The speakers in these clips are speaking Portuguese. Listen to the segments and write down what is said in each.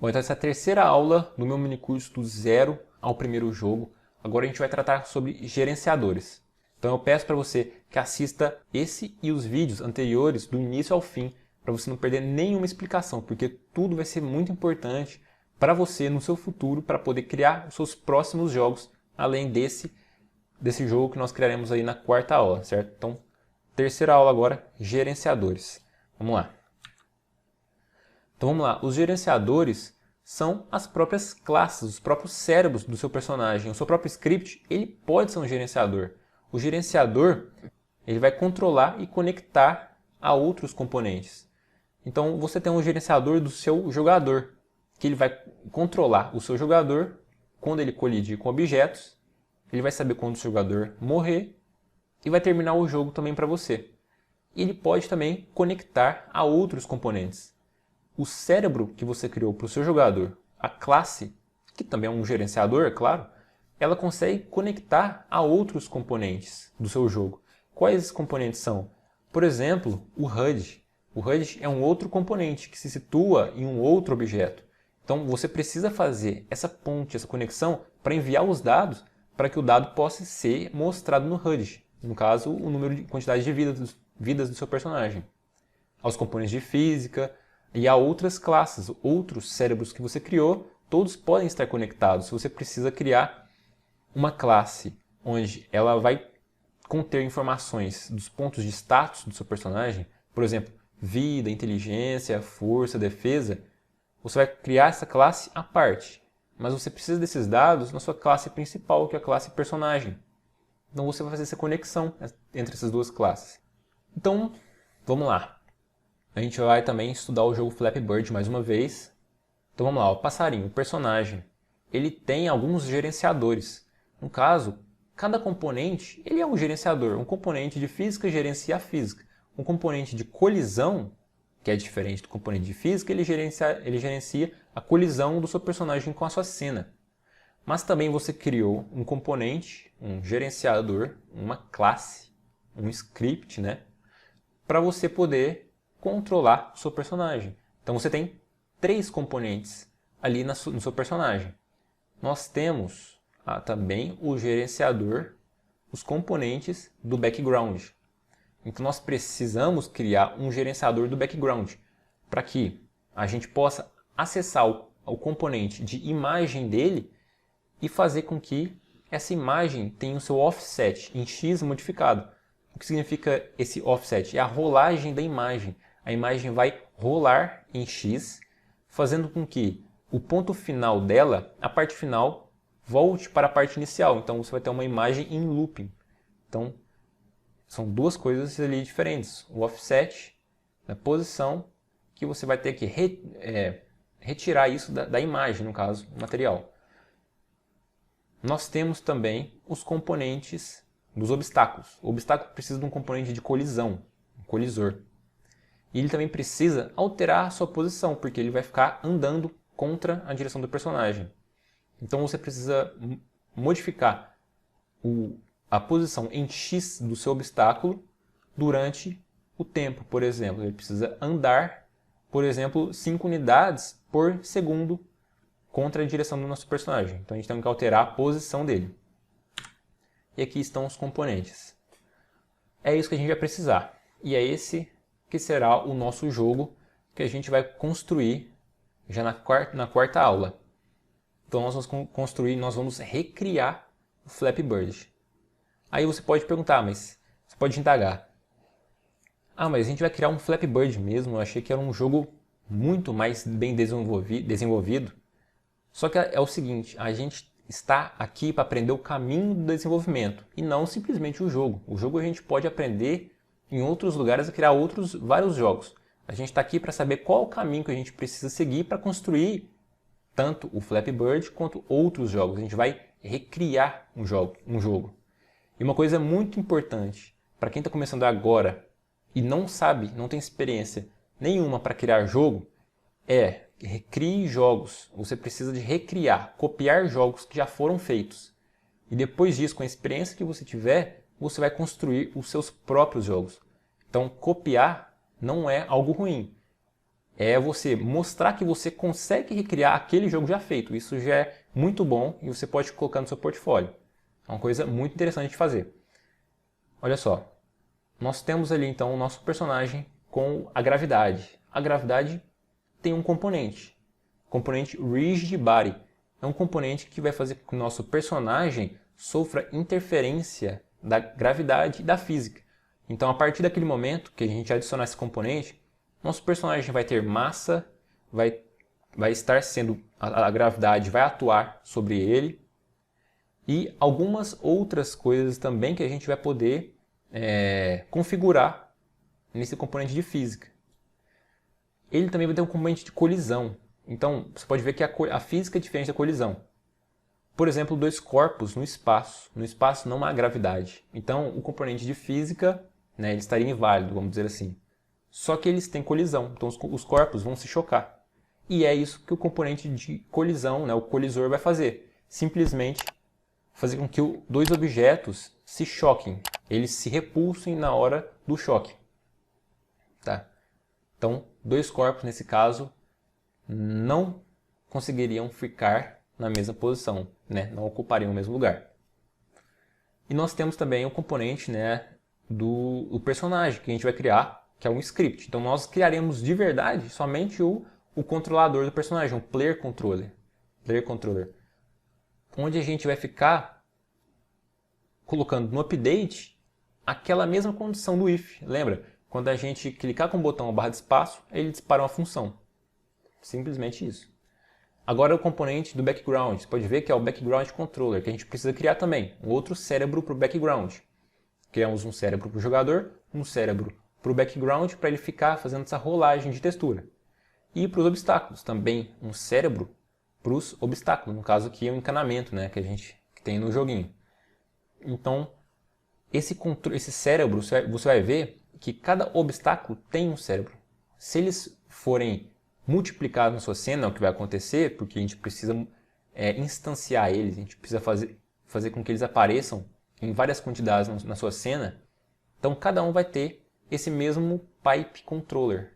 Bom, então essa é a terceira aula do meu minicurso do zero ao primeiro jogo. Agora a gente vai tratar sobre gerenciadores. Então eu peço para você que assista esse e os vídeos anteriores do início ao fim, para você não perder nenhuma explicação, porque tudo vai ser muito importante para você no seu futuro, para poder criar os seus próximos jogos, além desse jogo que nós criaremos aí na quarta aula, certo? Então, terceira aula agora, gerenciadores. Vamos lá. Então vamos lá, os gerenciadores são as próprias classes, os próprios cérebros do seu personagem. O seu próprio script, ele pode ser um gerenciador. O gerenciador, ele vai controlar e conectar a outros componentes. Então você tem um gerenciador do seu jogador, que ele vai controlar o seu jogador quando ele colidir com objetos, ele vai saber quando o seu jogador morrer e vai terminar o jogo também para você. E ele pode também conectar a outros componentes. O cérebro que você criou para o seu jogador, a classe, que também é um gerenciador, é claro, ela consegue conectar a outros componentes do seu jogo. Quais esses componentes são? Por exemplo, o HUD. O HUD é um outro componente que se situa em um outro objeto. Então você precisa fazer essa ponte, essa conexão, para enviar os dados para que o dado possa ser mostrado no HUD. No caso, o número de quantidade de vidas do seu personagem. Aos componentes de física e a outras classes, outros cérebros que você criou, todos podem estar conectados. Se você precisa criar uma classe onde ela vai conter informações dos pontos de status do seu personagem, por exemplo, vida, inteligência, força, defesa, você vai criar essa classe à parte. Mas você precisa desses dados na sua classe principal, que é a classe personagem. Então você vai fazer essa conexão entre essas duas classes. Então, vamos lá. A gente vai também estudar o jogo Flappy Bird mais uma vez. Então vamos lá, o passarinho, o personagem, ele tem alguns gerenciadores. No caso, cada componente ele é um gerenciador. Um componente de física gerencia a física. Um componente de colisão, que é diferente do componente de física, ele gerencia a colisão do seu personagem com a sua cena. Mas também você criou um componente, um gerenciador, uma classe, um script, né, para você poder controlar o seu personagem. Então você tem 3 componentes ali no seu personagem. Nós temos também o gerenciador, os componentes do background. Então nós precisamos criar um gerenciador do background para que a gente possa acessar o componente de imagem dele e fazer com que essa imagem tenha o seu offset em X modificado. O que significa esse offset? É a rolagem da imagem. A imagem vai rolar em X, fazendo com que o ponto final dela, a parte final, volte para a parte inicial. Então você vai ter uma imagem em looping. Então são duas coisas ali diferentes. O offset, a posição, que você vai ter que retirar isso da imagem, no caso, o material. Nós temos também os componentes dos obstáculos. O obstáculo precisa de um componente de colisão, um colisor. E ele também precisa alterar a sua posição, porque ele vai ficar andando contra a direção do personagem. Então você precisa modificar a posição em X do seu obstáculo durante o tempo, por exemplo. Ele precisa andar, por exemplo, 5 unidades por segundo contra a direção do nosso personagem. Então a gente tem que alterar a posição dele. E aqui estão os componentes. É isso que a gente vai precisar. E é esse que será o nosso jogo que a gente vai construir já na quarta aula. Então nós vamos construir, nós vamos recriar o Flappy Bird. Aí você pode perguntar, mas você pode indagar. Mas a gente vai criar um Flappy Bird mesmo, eu achei que era um jogo muito mais bem desenvolvido. Só que é o seguinte, a gente está aqui para aprender o caminho do desenvolvimento e não simplesmente o jogo. O jogo a gente pode aprender em outros lugares a criar vários jogos. A gente está aqui para saber qual o caminho que a gente precisa seguir para construir tanto o Flappy Bird quanto outros jogos. A gente vai recriar um jogo. E uma coisa muito importante, para quem está começando agora e não sabe, não tem experiência nenhuma para criar jogo, recrie jogos. Você precisa de recriar, copiar jogos que já foram feitos. E depois disso, com a experiência que você tiver, você vai construir os seus próprios jogos. Então, copiar não é algo ruim. é você mostrar que você consegue recriar aquele jogo já feito. Isso já é muito bom e você pode colocar no seu portfólio. É uma coisa muito interessante de fazer. Olha só, nós temos ali então o nosso personagem com a gravidade. A gravidade tem um componente, o componente Rigid Body. É um componente que vai fazer com que o nosso personagem sofra interferência da gravidade e da física. Então, a partir daquele momento que a gente adicionar esse componente, nosso personagem vai ter massa, vai estar sendo, a gravidade vai atuar sobre ele, e algumas outras coisas também que a gente vai poder configurar nesse componente de física. Ele também vai ter um componente de colisão. Então, você pode ver que a física é diferente da colisão. Por exemplo, dois corpos no espaço. No espaço não há gravidade. Então, o componente de física, ele estaria inválido, vamos dizer assim. Só que eles têm colisão, então os corpos vão se chocar. E é isso que o componente de colisão, o colisor, vai fazer. Simplesmente fazer com que dois objetos se choquem. Eles se repulsem na hora do choque. Tá? Então, dois corpos, nesse caso, não conseguiriam ficar na mesma posição, não ocupariam o mesmo lugar. E nós temos também o componente do personagem que a gente vai criar, que é um script. Então nós criaremos de verdade somente o controlador do personagem, o player controller, onde a gente vai ficar colocando no update aquela mesma condição do if. Lembra? Quando a gente clicar com o botão barra de espaço, ele dispara uma função. Simplesmente isso. Agora o componente do background, você pode ver que é o background controller, que a gente precisa criar também, um outro cérebro para o background. Criamos um cérebro para o jogador, um cérebro para o background, para ele ficar fazendo essa rolagem de textura. E para os obstáculos, também um cérebro para os obstáculos, no caso aqui é o encanamento que a gente tem no joguinho. Então, esse cérebro, você vai ver que cada obstáculo tem um cérebro. Se eles forem multiplicados na sua cena, é o que vai acontecer, porque a gente precisa instanciar eles, a gente precisa fazer com que eles apareçam em várias quantidades na sua cena. Então cada um vai ter esse mesmo pipe controller.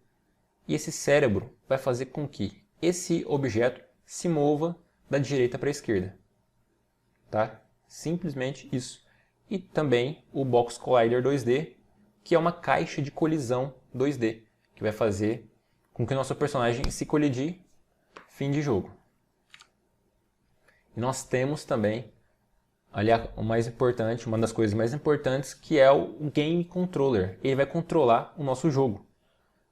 E esse cérebro vai fazer com que esse objeto se mova da direita para a esquerda. Tá? Simplesmente isso. E também o Box Collider 2D, que é uma caixa de colisão 2D, que vai fazer com que o nosso personagem se colidir, fim de jogo. E nós temos também, ali o mais importante, uma das coisas mais importantes, que é o Game Controller. Ele vai controlar o nosso jogo.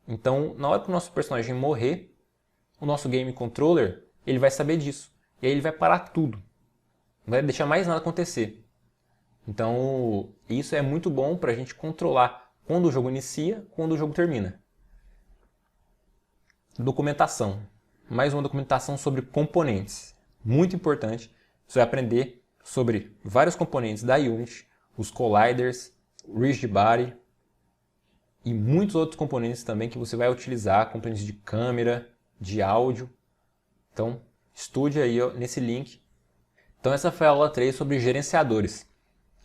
Então, na hora que o nosso personagem morrer, o nosso Game Controller, ele vai saber disso. E aí ele vai parar tudo. Não vai deixar mais nada acontecer. Então, isso é muito bom para a gente controlar quando o jogo inicia, quando o jogo termina. Documentação. Mais uma documentação sobre componentes. Muito importante. Você vai aprender sobre vários componentes da Unity, os colliders, Rigid Body e muitos outros componentes também que você vai utilizar, componentes de câmera, de áudio. Então, estude aí nesse link. Então essa foi a aula 3 sobre gerenciadores.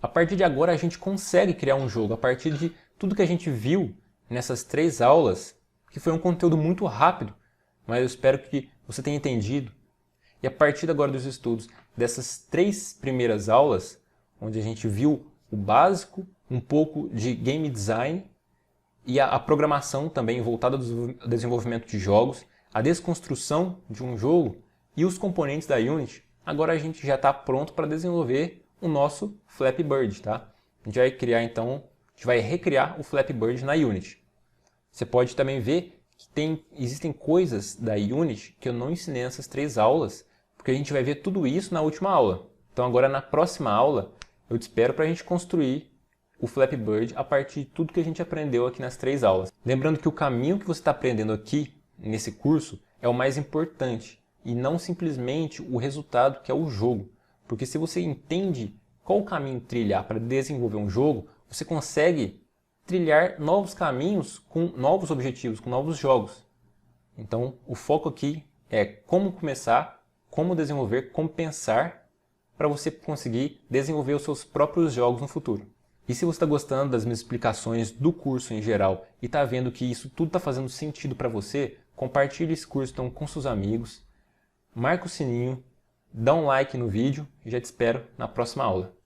A partir de agora a gente consegue criar um jogo, a partir de tudo que a gente viu nessas 3 aulas, que foi um conteúdo muito rápido, mas eu espero que você tenha entendido. E a partir agora dos estudos dessas 3 primeiras aulas, onde a gente viu o básico, um pouco de game design e a programação também voltada ao desenvolvimento de jogos, a desconstrução de um jogo e os componentes da Unity, agora a gente já está pronto para desenvolver o nosso Flappy Bird, tá? A gente vai criar então, a gente vai recriar o Flappy Bird na Unity. Você pode também ver que existem coisas da Unity que eu não ensinei nessas 3 aulas, porque a gente vai ver tudo isso na última aula. Então agora na próxima aula eu te espero para a gente construir o Flappy Bird a partir de tudo que a gente aprendeu aqui nas 3 aulas. Lembrando que o caminho que você está aprendendo aqui nesse curso é o mais importante e não simplesmente o resultado que é o jogo. Porque se você entende qual caminho trilhar para desenvolver um jogo, você consegue trilhar novos caminhos com novos objetivos, com novos jogos. Então o foco aqui é como começar, como desenvolver, como pensar para você conseguir desenvolver os seus próprios jogos no futuro. E se você está gostando das minhas explicações do curso em geral e está vendo que isso tudo está fazendo sentido para você, compartilhe esse curso então, com seus amigos, marca o sininho, dá um like no vídeo e já te espero na próxima aula.